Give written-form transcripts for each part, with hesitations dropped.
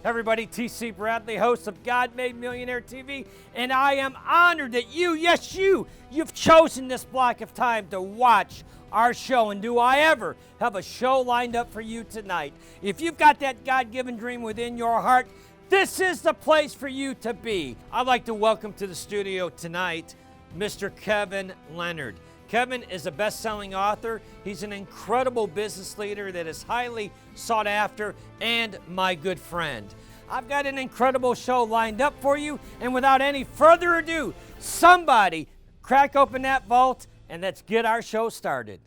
Everybody, T.C. Bradley, host of God Made Millionaire TV, and I am honored that you've chosen this block of time to watch our show. And do I ever have a show lined up for you tonight? If you've got that God-given dream within your heart, this is the place for you to be. I'd like to welcome to the studio tonight, Mr. Kevin Leonard. Kevin is a best-selling author. He's an incredible business leader that is highly sought after and my good friend. I've got an incredible show lined up for you, and without any further ado, somebody crack open that vault and let's get our show started.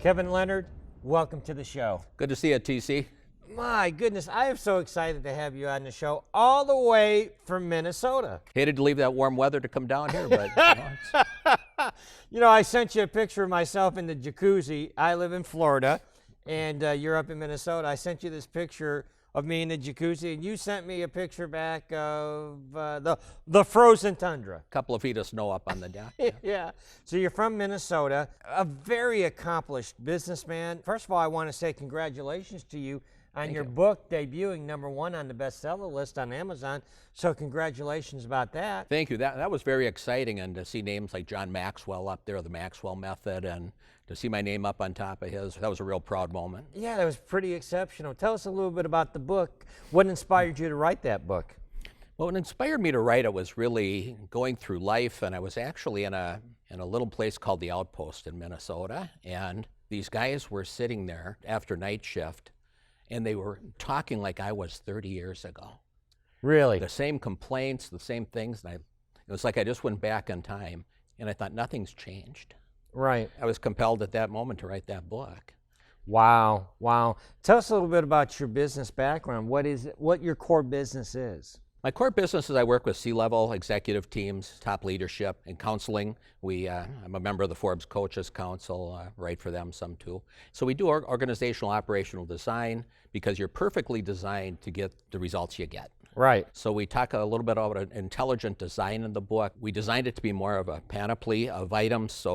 Kevin Leonard, welcome to the show. Good to see you, TC. My goodness, I am so excited to have you on the show all the way from Minnesota. Hated to leave that warm weather to come down here, but I sent you a picture of myself in the jacuzzi. I live in Florida, and you're up in Minnesota. I sent you this picture of me in the jacuzzi, and you sent me a picture back of the frozen tundra. a couple of feet of snow up on the deck. Yeah. So you're from Minnesota, a very accomplished businessman. First of all, I want to say congratulations to you on your book debuting #1 on the bestseller list on Amazon. So congratulations about that. Thank you. That was very exciting, and to see names like John Maxwell up there, the Maxwell Method, and to see my name up on top of his, that was a real proud moment. Yeah, that was pretty exceptional. Tell us a little bit about the book. What inspired you to write that book? Well, what inspired me to write it was really going through life, and I was actually in a little place called the Outpost in Minnesota, and these guys were sitting there after night shift, and they were talking like I was 30 years ago. Really? The same complaints, the same things, and it was like I just went back in time, and I thought nothing's changed. Right. I was compelled at that moment to write that book. Wow. Tell us a little bit about your business background. What your core business is? My core business is I work with C-level executive teams, top leadership, and counseling. I'm a member of the Forbes Coaches Council, write for them some too. So we do organizational operational design because you're perfectly designed to get the results you get. Right. So we talk a little bit about intelligent design in the book. We designed it to be more of a panoply of items.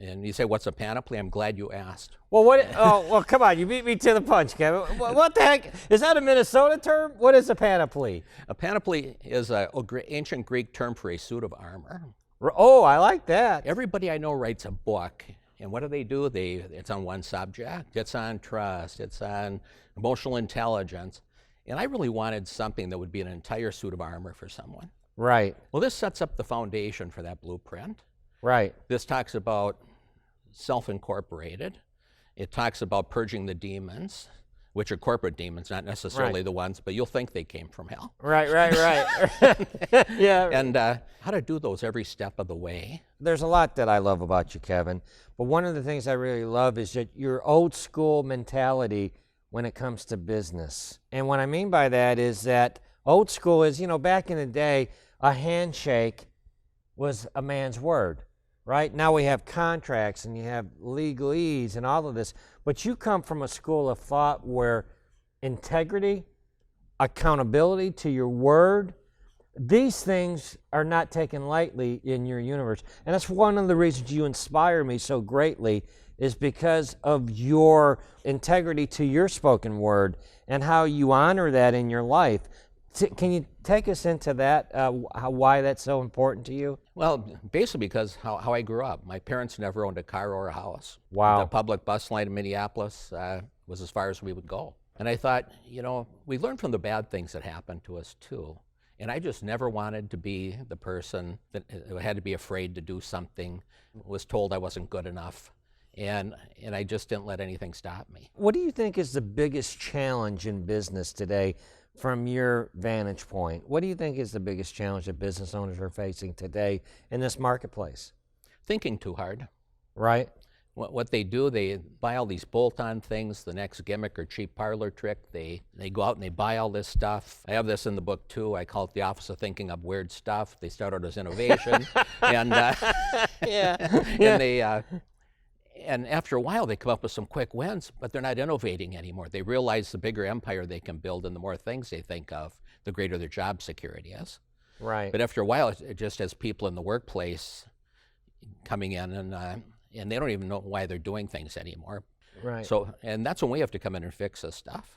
And you say, what's a panoply? I'm glad you asked. Well, come on. You beat me to the punch, Kevin. What the heck? Is that a Minnesota term? What is a panoply? A panoply is an ancient Greek term for a suit of armor. Oh, I like that. Everybody I know writes a book. And what do? It's on one subject. It's on trust. It's on emotional intelligence. And I really wanted something that would be an entire suit of armor for someone. Right. Well, this sets up the foundation for that blueprint. Right. This talks about self-incorporated. It talks about purging the demons, which are corporate demons, not necessarily the ones, but you'll think they came from hell. Right. Yeah. And how to do those every step of the way. There's a lot that I love about you, Kevin, but one of the things I really love is that your old school mentality when it comes to business. And what I mean by that is that old school is, back in the day, a handshake was a man's word. Right? Now we have contracts and you have legalese and all of this, but you come from a school of thought where integrity, accountability to your word, these things are not taken lightly in your universe. And that's one of the reasons you inspire me so greatly is because of your integrity to your spoken word and how you honor that in your life. Can you take us into that, why that's so important to you? Well, basically because how I grew up. My parents never owned a car or a house. Wow. The public bus line in Minneapolis was as far as we would go. And I thought, we learn from the bad things that happened to us too. And I just never wanted to be the person that had to be afraid to do something, was told I wasn't good enough. And I just didn't let anything stop me. What do you think is the biggest challenge in business today? From your vantage point, what do you think is the biggest challenge that business owners are facing today in this marketplace? Thinking too hard. Right. What they do, they buy all these bolt-on things, the next gimmick or cheap parlor trick. They go out and they buy all this stuff. I have this in the book too. I call it the Office of Thinking Up Weird Stuff. They start out as innovation, and And after a while, they come up with some quick wins, but they're not innovating anymore. They realize the bigger empire they can build and the more things they think of, the greater their job security is. Right. But after a while, it just has people in the workplace coming in and they don't even know why they're doing things anymore. Right. So, and that's when we have to come in and fix this stuff.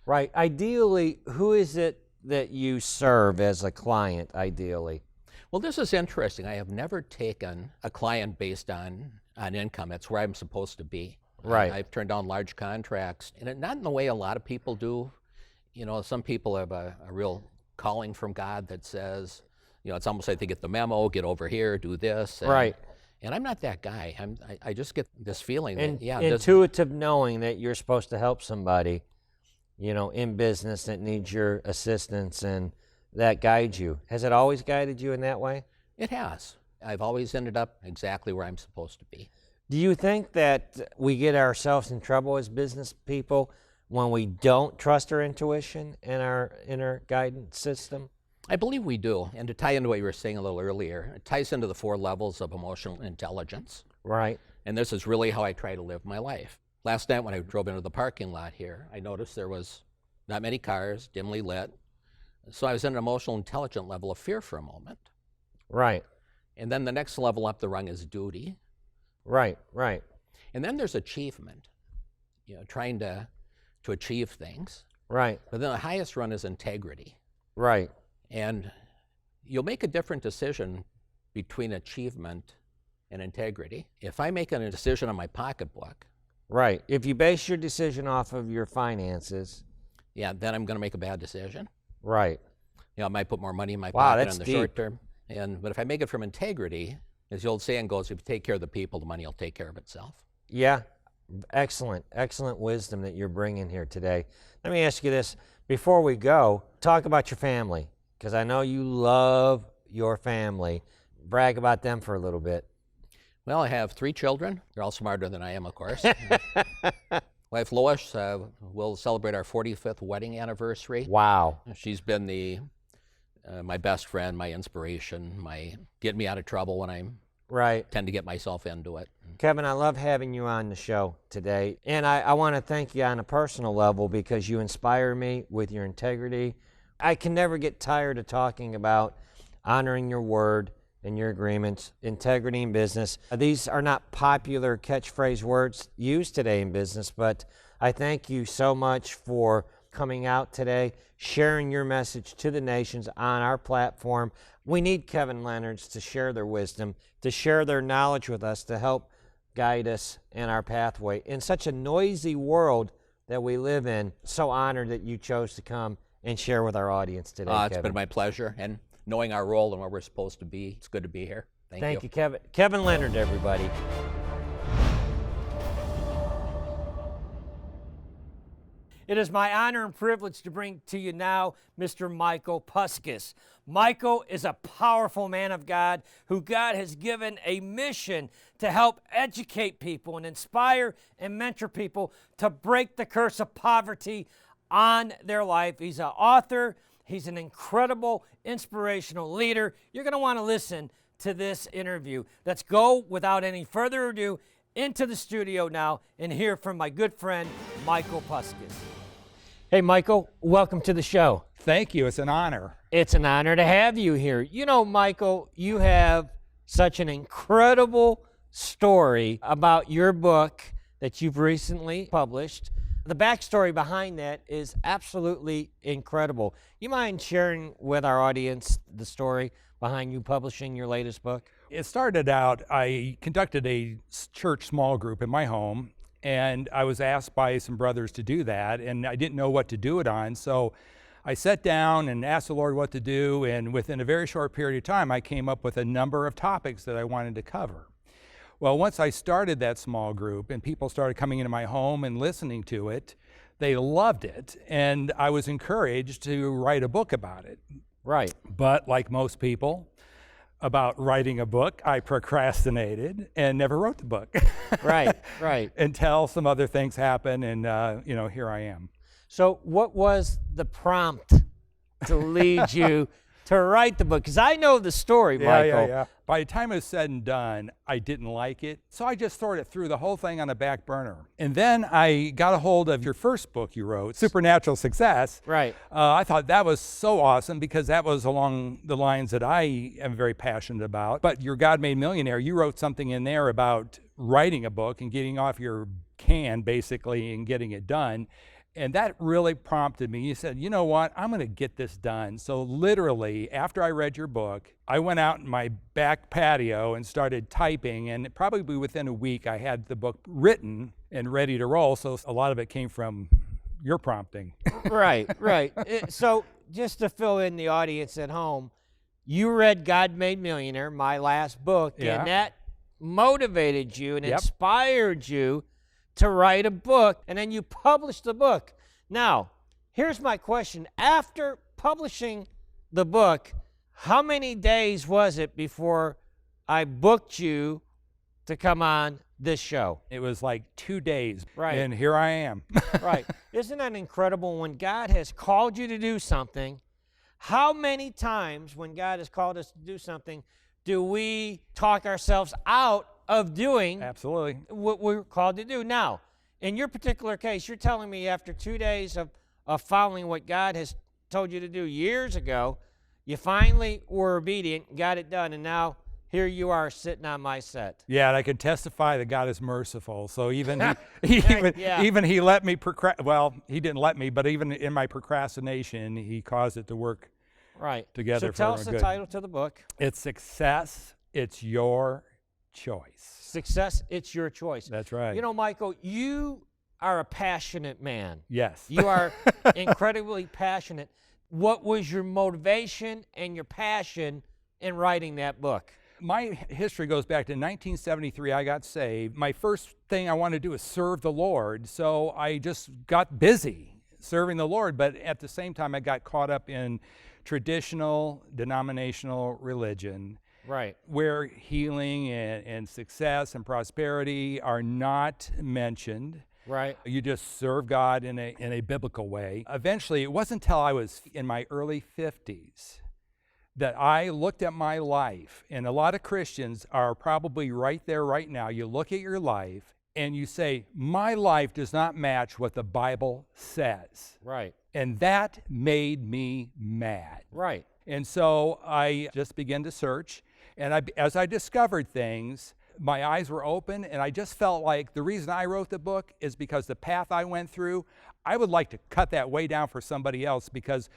Right. Ideally, who is it that you serve as a client, ideally? Well, this is interesting. I have never taken a client based on income. That's where I'm supposed to be. Right. I've turned down large contracts, and not in the way a lot of people do. You know, some people have a real calling from God that says, you know, it's almost like they get the memo, get over here, do this. Right. And I'm not that guy. I just get this feeling that, intuitive knowing that you're supposed to help somebody, you know, in business that needs your assistance, and that guides you. Has it always guided you in that way? It has. I've always ended up exactly where I'm supposed to be. Do you think that we get ourselves in trouble as business people when we don't trust our intuition and our inner guidance system? I believe we do. And to tie into what you were saying a little earlier, it ties into the 4 levels of emotional intelligence. Right. And this is really how I try to live my life. Last night when I drove into the parking lot here, I noticed there was not many cars, dimly lit. So I was in an emotional intelligent level of fear for a moment. Right. And then the next level up the rung is duty. Right, right. And then there's achievement, you know, trying to achieve things. Right. But then the highest run is integrity. Right. And you'll make a different decision between achievement and integrity. If I make a decision on my pocketbook. Right. If you base your decision off of your finances. Yeah, then I'm going to make a bad decision. Right. You know, I might put more money in my Wow, pocket that's in the deep. short term. But if I make it from integrity, as the old saying goes, if you take care of the people, the money will take care of itself. Yeah. Excellent, excellent wisdom that you're bringing here today. Let me ask you this. Before we go, talk about your family, because I know you love your family. Brag about them for a little bit. Well, I have 3 children. They're all smarter than I am, of course. Wife Lois, we'll celebrate our 45th wedding anniversary. Wow. She's been my best friend, my inspiration, my get me out of trouble when I tend to get myself into it. Kevin, I love having you on the show today. And I want to thank you on a personal level because you inspire me with your integrity. I can never get tired of talking about honoring your word and your agreements, integrity in business. These are not popular catchphrase words used today in business, but I thank you so much for coming out today, sharing your message to the nations on our platform. We need Kevin Leonards to share their wisdom, to share their knowledge with us, to help guide us in our pathway. In such a noisy world that we live in, so honored that you chose to come and share with our audience today, Kevin. It's been my pleasure. And knowing our role and where we're supposed to be, it's good to be here. Thank you, Kevin. Kevin Leonard, everybody. It is my honor and privilege to bring to you now Mr. Michael Puskas. Michael is a powerful man of God who God has given a mission to help educate people and inspire and mentor people to break the curse of poverty on their life. He's an author. He's an incredible, inspirational leader. You're going to want to listen to this interview. Let's go, without any further ado, into the studio now and hear from my good friend, Michael Puskas. Hey, Michael, welcome to the show. Thank you. It's an honor. It's an honor to have you here. You know, Michael, you have such an incredible story about your book that you've recently published. The backstory behind that is absolutely incredible. You mind sharing with our audience the story behind you publishing your latest book? It started out, I conducted a church small group in my home, and I was asked by some brothers to do that, and I didn't know what to do it on. So I sat down and asked the Lord what to do, and within a very short period of time, I came up with a number of topics that I wanted to cover. Well, once I started that small group and people started coming into my home and listening to it, they loved it, and I was encouraged to write a book about it. Right. But like most people, about writing a book, I procrastinated and never wrote the book. Right. Until some other things happened, and here I am. So what was the prompt to lead you to write the book? Because I know the story, Michael. Yeah. By the time it was said and done, I didn't like it. So I just sort of threw the whole thing on a back burner. And then I got a hold of your first book you wrote, Supernatural Success. Right. I thought that was so awesome because that was along the lines that I am very passionate about. But your God Made Millionaire, you wrote something in there about writing a book and getting off your can, basically, and getting it done. And that really prompted me. You said, you know what, I'm going to get this done. So literally, after I read your book, I went out in my back patio and started typing. And probably within a week, I had the book written and ready to roll. So a lot of it came from your prompting. Right. So just to fill in the audience at home, you read God Made Millionaire, my last book, and that motivated you and inspired you to write a book, and then you published the book. Now, here's my question. After publishing the book, how many days was it before I booked you to come on this show? It was like 2 days, Right. And here I am. Right. Isn't that incredible? When God has called you to do something, how many times when God has called us to do something do we talk ourselves out of doing Absolutely. what we're called to do? Now, in your particular case, you're telling me after 2 days of following what God has told you to do years ago, you finally were obedient, got it done, and now here you are sitting on my set. Yeah, and I can testify that God is merciful. So even even he let me well, he didn't let me, but even in my procrastination, he caused it to work together So tell for us my the good. title to the book. It's Success, It's Your Choice. Success, it's your choice. That's right. You know, Michael, you are a passionate man. Yes. You are incredibly passionate. What was your motivation and your passion in writing that book? My history goes back to 1973. I got saved. My first thing I wanted to do was serve the Lord, so I just got busy serving the Lord, but at the same time I got caught up in traditional denominational religion. Right. Where healing and success and prosperity are not mentioned. Right. You just serve God in a biblical way. Eventually, it wasn't until I was in my early 50s that I looked at my life, and a lot of Christians are probably right there right now. You look at your life and you say, my life does not match what the Bible says. Right. And that made me mad. Right. And so I just began to search. And as I discovered things, my eyes were open, and I just felt like the reason I wrote the book is because the path I went through, I would like to cut that way down for somebody else, because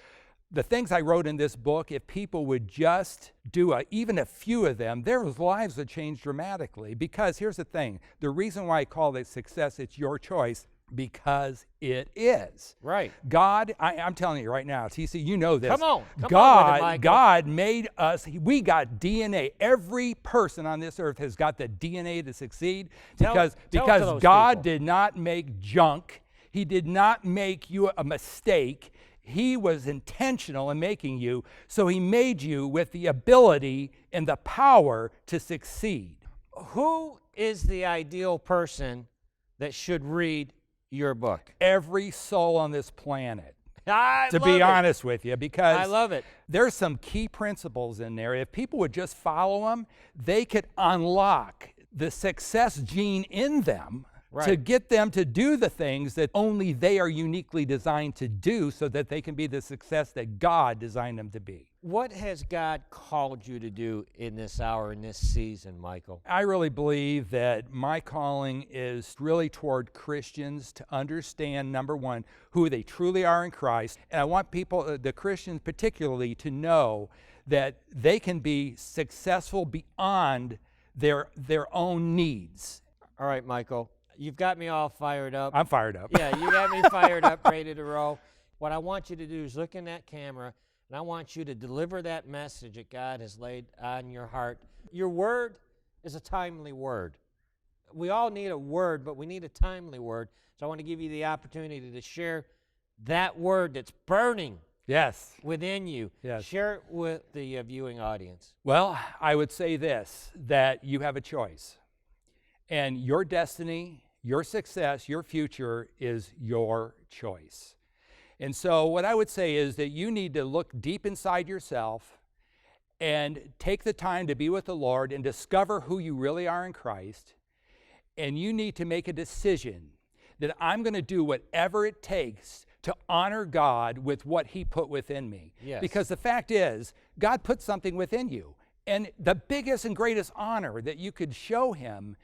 the things I wrote in this book, if people would just do even a few of them, their lives would change dramatically. Because here's the thing, the reason why I call it Success, It's Your Choice, because it is. Right. God, I'm telling you right now, TC, you know this. Come on with it, Michael. God made us, we got DNA. Every person on this earth has got the DNA to succeed because God people. did not make junk. He did not make you a mistake. He was intentional in making you, so he made you with the ability and the power to succeed. Who is the ideal person that should read your book? Every soul on this planet. To be honest with you, because I love it. There's some key principles in there. If people would just follow them, they could unlock the success gene in them to get them to do the things that only they are uniquely designed to do, so that they can be the success that God designed them to be. What has God called you to do in this hour, in this season, Michael? I really believe that my calling is really toward Christians to understand, number one, who they truly are in Christ. And I want people, the Christians particularly, to know that they can be successful beyond their own needs. All right, Michael, you've got me all fired up. I'm fired up. Yeah, you got me fired up, ready to roll. What I want you to do is look in that camera, and I want you to deliver that message that God has laid on your heart. Your word is a timely word. We all need a word, but we need a timely word. So I want to give you the opportunity to share that word that's burning within you. Yes. Share it with the viewing audience. Well, I would say this, that you have a choice. And your destiny, your success, your future is your choice. And so what I would say is that you need to look deep inside yourself and take the time to be with the Lord and discover who you really are in Christ. And you need to make a decision that I'm going to do whatever it takes to honor God with what he put within me. Yes. Because the fact is, God put something within you. And the biggest and greatest honor that you could show him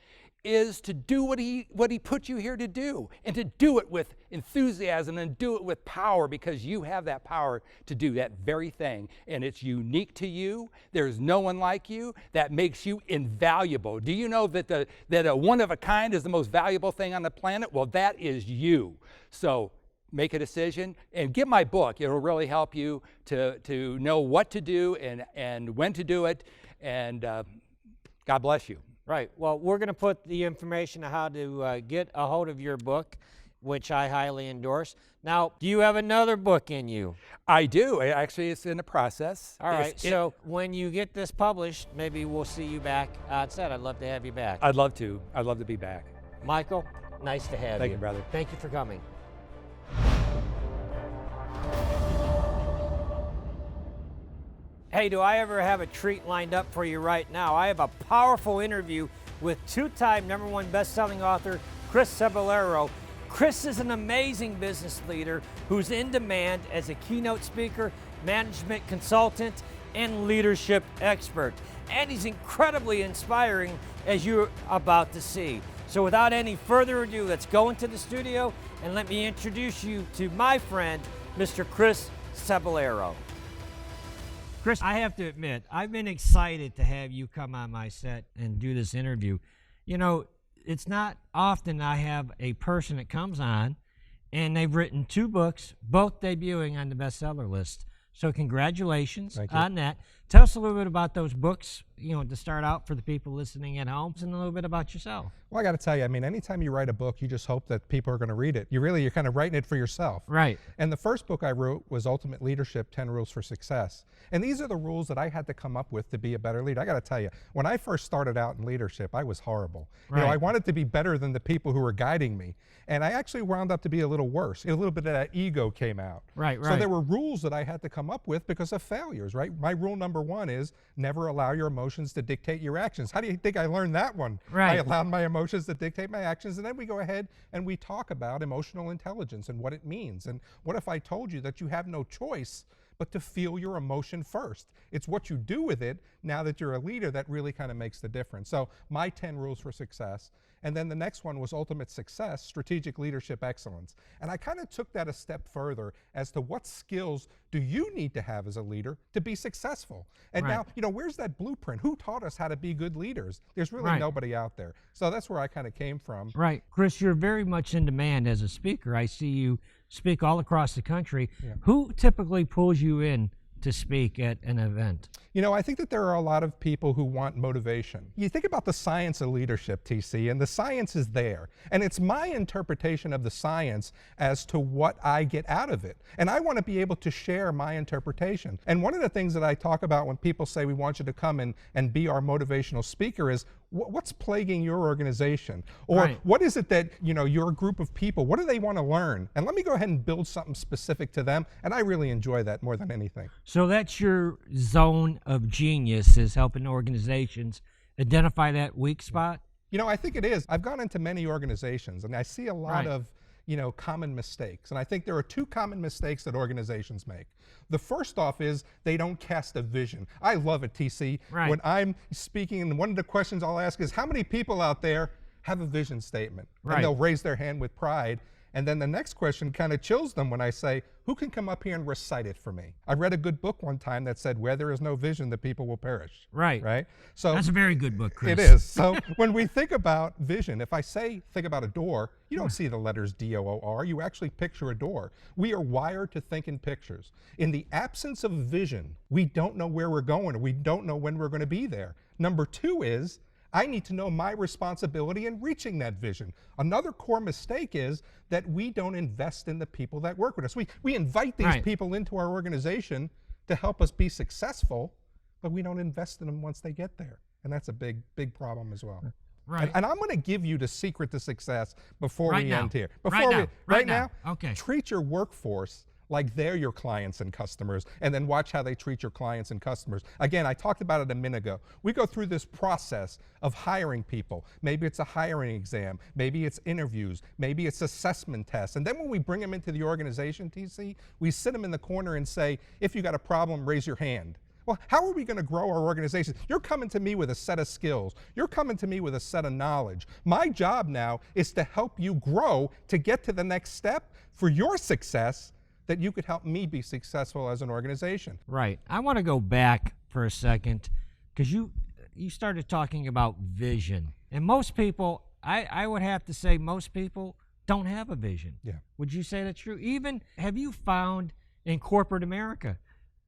is to do what he put you here to do, and to do it with enthusiasm and do it with power, because you have that power to do that very thing. And it's unique to you. There's no one like you. That makes you invaluable. Do you know that a one of a kind is the most valuable thing on the planet? Well, that is you. So make a decision and get my book. It'll really help you to know what to do and when to do it. And God bless you. Right. Well, we're going to put the information on how to get a hold of your book, which I highly endorse. Now, do you have another book in you? I do. Actually, it's in the process. All right. So when you get this published, maybe we'll see you back on set. I'd love to have you back. I'd love to. I'd love to be back. Michael, nice to have you. Thank you, brother. Thank you for coming. Hey, do I ever have a treat lined up for you right now? I have a powerful interview with two-time #1 best-selling author Chris Cebollero. Chris is an amazing business leader who's in demand as a keynote speaker, management consultant, and leadership expert. And he's incredibly inspiring, as you're about to see. So without any further ado, let's go into the studio and let me introduce you to my friend, Mr. Chris Cebollero. Chris, I have to admit, I've been excited to have you come on my set and do this interview. You know, it's not often I have a person that comes on and they've written 2 books, both debuting on the bestseller list. So congratulations on that. Tell us a little bit about those books, you know, to start out for the people listening at home, and a little bit about yourself. Well, I got to tell you, I mean, anytime you write a book, you just hope that people are going to read it. You're kind of writing it for yourself. Right. And the first book I wrote was Ultimate Leadership, 10 Rules for Success. And these are the rules that I had to come up with to be a better leader. I got to tell you, when I first started out in leadership, I was horrible. Right. You know, I wanted to be better than the people who were guiding me. And I actually wound up to be a little worse. A little bit of that ego came out. Right. So there were rules that I had to come up with because of failures, right? My rule number 1 is never allow your emotions to dictate your actions. How do you think I learned that one? Right. I allowed my emotions to dictate my actions, and then we go ahead and we talk about emotional intelligence and what it means. And what if I told you that you have no choice but to feel your emotion first? It's what you do with it now that you're a leader that really kind of makes the difference. So my 10 rules for success. And then the next one was Ultimate Success, Strategic Leadership Excellence. And I kind of took that a step further as to what skills do you need to have as a leader to be successful? And now, you know, where's that blueprint? Who taught us how to be good leaders? There's really nobody out there. So that's where I kind of came from. Right. Chris, you're very much in demand as a speaker. I see you speak all across the country. Yeah. Who typically pulls you in to speak at an event? You know, I think that there are a lot of people who want motivation. You think about the science of leadership, TC, and the science is there. And it's my interpretation of the science as to what I get out of it. And I want to be able to share my interpretation. And one of the things that I talk about when people say we want you to come and be our motivational speaker is, what's plaguing your organization? Or what is it that, you know, your group of people, what do they want to learn? And let me go ahead and build something specific to them. And I really enjoy that more than anything. So that's your zone of genius, is helping organizations identify that weak spot? You know, I think it is. I've gone into many organizations and I see a lot of, you know, common mistakes. And I think there are 2 common mistakes that organizations make. The first off is they don't cast a vision. I love it, TC. When I'm speaking, and one of the questions I'll ask is, how many people out there have a vision statement? And they'll raise their hand with pride. And then the next question kind of chills them when I say, who can come up here and recite it for me? I read a good book one time that said, where there is no vision, the people will perish. Right? So that's a very good book, Chris. It is. So when we think about vision, if I say, think about a door, you don't see the letters D-O-O-R. You actually picture a door. We are wired to think in pictures. In the absence of vision, we don't know where we're going, or we don't know when we're going to be there. Number 2 is, I need to know my responsibility in reaching that vision. Another core mistake is that we don't invest in the people that work with us. We invite these people into our organization to help us be successful, but we don't invest in them once they get there. And that's a big, big problem as well. And I'm going to give you the secret to success before we end here. Before right now. Okay. Treat your workforce like they're your clients and customers, and then watch how they treat your clients and customers. Again, I talked about it a minute ago. We go through this process of hiring people. Maybe it's a hiring exam, maybe it's interviews, maybe it's assessment tests. And then when we bring them into the organization, TC, we sit them in the corner and say, if you got a problem, raise your hand. Well, how are we going to grow our organization? You're coming to me with a set of skills. You're coming to me with a set of knowledge. My job now is to help you grow to get to the next step for your success, that you could help me be successful as an organization. Right. I want to go back for a second, because you started talking about vision. And most people, I would have to say most people don't have a vision. Yeah. Would you say that's true? Even, have you found in corporate America,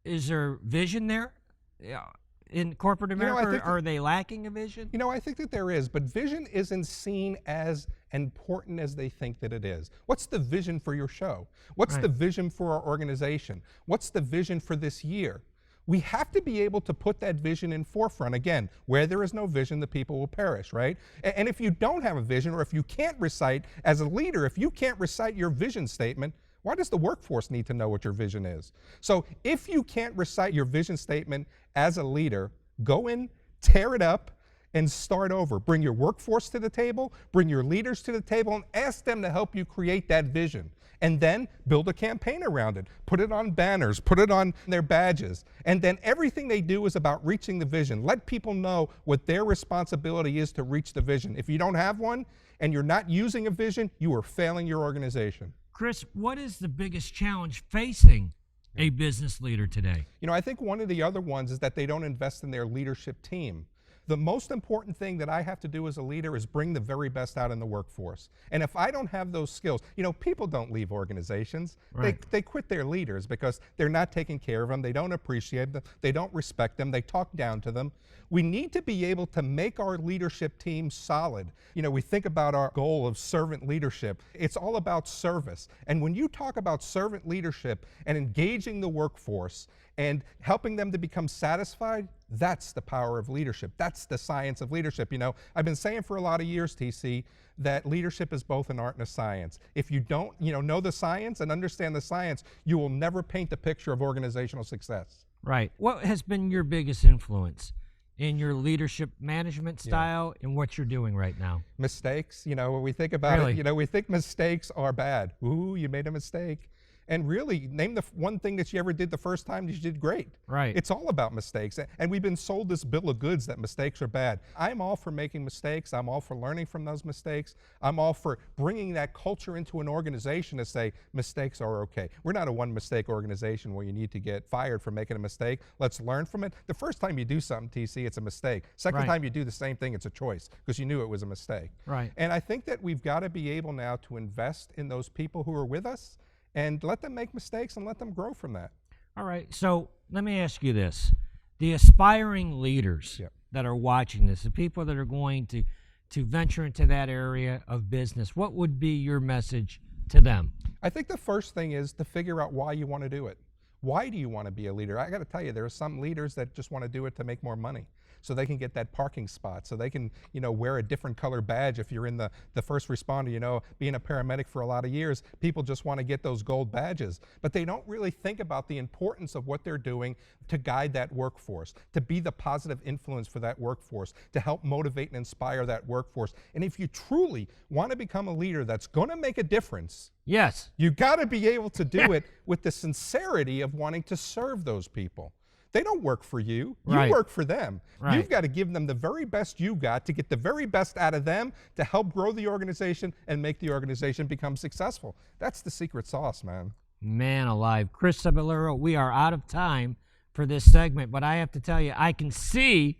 is there vision there? Yeah. In corporate America, are they lacking a vision? I think that there is, but vision isn't seen as important as they think that it is. What's the vision for your show? What's the vision for our organization? What's the vision for this year? We have to be able to put that vision in forefront. Again, where there is no vision, the people will perish, right? And if you don't have a vision, or if you can't recite, as a leader, if you can't recite your vision statement, why does the workforce need to know what your vision is? So if you can't recite your vision statement as a leader, go in, tear it up, and start over. Bring your workforce to the table, bring your leaders to the table, and ask them to help you create that vision. And then build a campaign around it. Put it on banners, put it on their badges. And then everything they do is about reaching the vision. Let people know what their responsibility is to reach the vision. If you don't have one and you're not using a vision, you are failing your organization. Chris, what is the biggest challenge facing a business leader today? I think one of the other ones is that they don't invest in their leadership team. The most important thing that I have to do as a leader is bring the very best out in the workforce. And if I don't have those skills, people don't leave organizations. Right. They quit their leaders because they're not taking care of them, they don't appreciate them, they don't respect them, they talk down to them. We need to be able to make our leadership team solid. We think about our goal of servant leadership. It's all about service. And when you talk about servant leadership and engaging the workforce and helping them to become satisfied, that's the power of leadership. That's the science of leadership. I've been saying for a lot of years, TC, that leadership is both an art and a science. If you don't, know the science and understand the science, you will never paint the picture of organizational success. Right. What has been your biggest influence in your leadership management style and what you're doing right now? Mistakes. When we think about Really? it, we think mistakes are bad. Ooh, you made a mistake. And really, name the one thing that you ever did the first time that you did great. Right. It's all about mistakes. And we've been sold this bill of goods that mistakes are bad. I'm all for making mistakes. I'm all for learning from those mistakes. I'm all for bringing that culture into an organization to say mistakes are okay. We're not a one-mistake organization where you need to get fired for making a mistake. Let's learn from it. The first time you do something, TC, it's a mistake. Second Right. time you do the same thing, it's a choice because you knew it was a mistake. Right. And I think that we've got to be able now to invest in those people who are with us and let them make mistakes and let them grow from that. All right. So let me ask you this. The aspiring leaders that are watching this, the people that are going to venture into that area of business, what would be your message to them? I think the first thing is to figure out why you want to do it. Why do you want to be a leader? I got to tell you, there are some leaders that just want to do it to make more money, so they can get that parking spot, so they can, wear a different color badge if you're in the first responder. Being a paramedic for a lot of years, people just want to get those gold badges, but they don't really think about the importance of what they're doing to guide that workforce, to be the positive influence for that workforce, to help motivate and inspire that workforce. And if you truly want to become a leader that's going to make a difference, Yes. you got to be able to do it with the sincerity of wanting to serve those people. They don't work for you. Right. You work for them. Right. You've got to give them the very best you got to get the very best out of them to help grow the organization and make the organization become successful. That's the secret sauce, man. Man alive. Chris Cebollero, we are out of time for this segment, but I have to tell you, I can see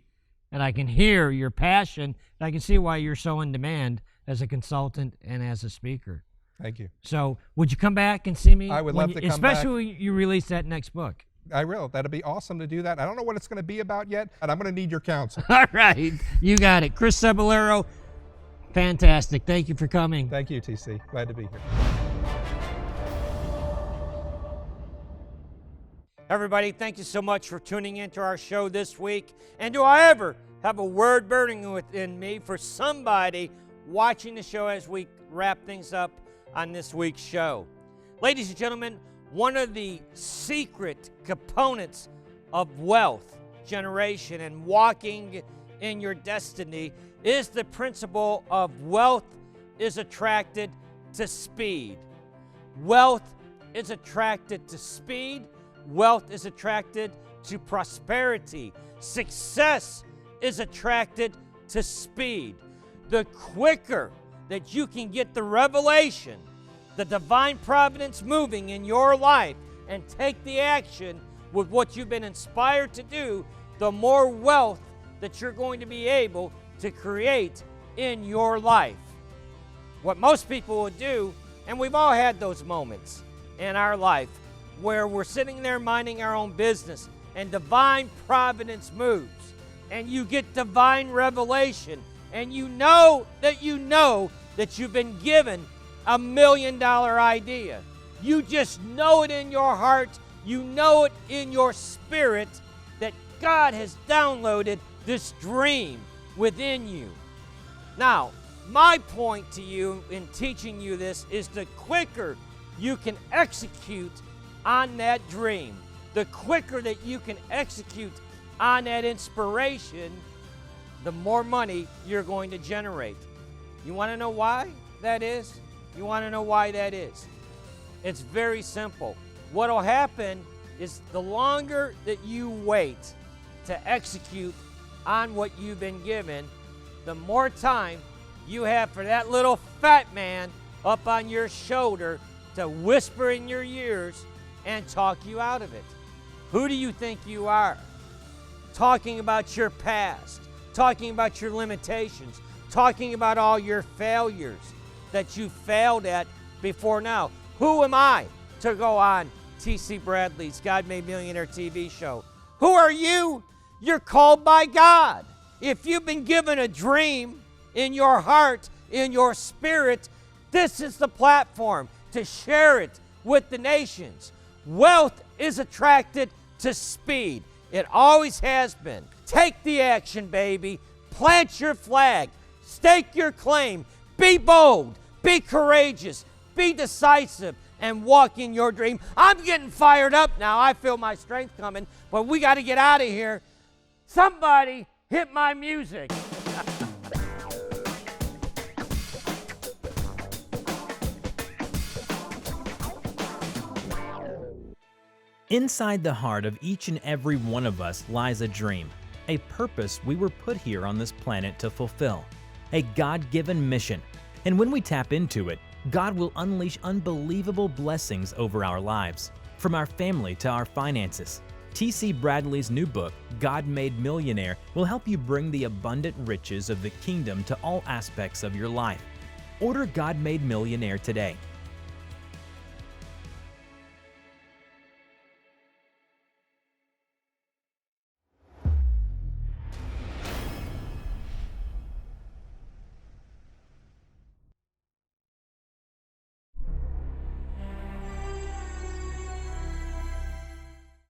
and I can hear your passion, and I can see why you're so in demand as a consultant and as a speaker. Thank you. So would you come back and see me? I would love to come back. Especially when you release that next book. I will. That'll be awesome to do that. I don't know what it's going to be about yet, and I'm going to need your counsel. All right. You got it. Chris Cebollero, fantastic. Thank you for coming. Thank you, TC. Glad to be here. Everybody, thank you so much for tuning into our show this week. And do I ever have a word burning within me for somebody watching the show as we wrap things up on this week's show. Ladies and gentlemen, one of the secret components of wealth generation and walking in your destiny is the principle of wealth is attracted to speed. Wealth is attracted to speed. Wealth is attracted to prosperity. Success is attracted to speed. The quicker that you can get the revelation, the divine providence moving in your life, and take the action with what you've been inspired to do, the more wealth that you're going to be able to create in your life. What most people would do, and we've all had those moments in our life where we're sitting there minding our own business and divine providence moves and you get divine revelation and you know that you've been given $1 million idea. You just know it in your heart, you know it in your spirit that God has downloaded this dream within you. Now, my point to you in teaching you this is the quicker you can execute on that dream, the quicker that you can execute on that inspiration, the more money you're going to generate. You want to know why that is? You want to know why that is? It's very simple. What will happen is the longer that you wait to execute on what you've been given, the more time you have for that little fat man up on your shoulder to whisper in your ears and talk you out of it. Who do you think you are? Talking about your past, talking about your limitations, talking about all your failures that you failed at before now. Who am I to go on T.C. Bradley's God Made Millionaire TV show? Who are you? You're called by God. If you've been given a dream in your heart, in your spirit, this is the platform to share it with the nations. Wealth is attracted to speed. It always has been. Take the action, baby. Plant your flag. Stake your claim. Be bold. Be courageous. Be decisive and walk in your dream. I'm getting fired up now. I feel my strength coming, but we got to get out of here. Somebody hit my music. Inside the heart of each and every one of us lies a dream, a purpose we were put here on this planet to fulfill, a God-given mission. And when we tap into it, God will unleash unbelievable blessings over our lives, from our family to our finances. T.C. Bradley's new book, God Made Millionaire, will help you bring the abundant riches of the kingdom to all aspects of your life. Order God Made Millionaire today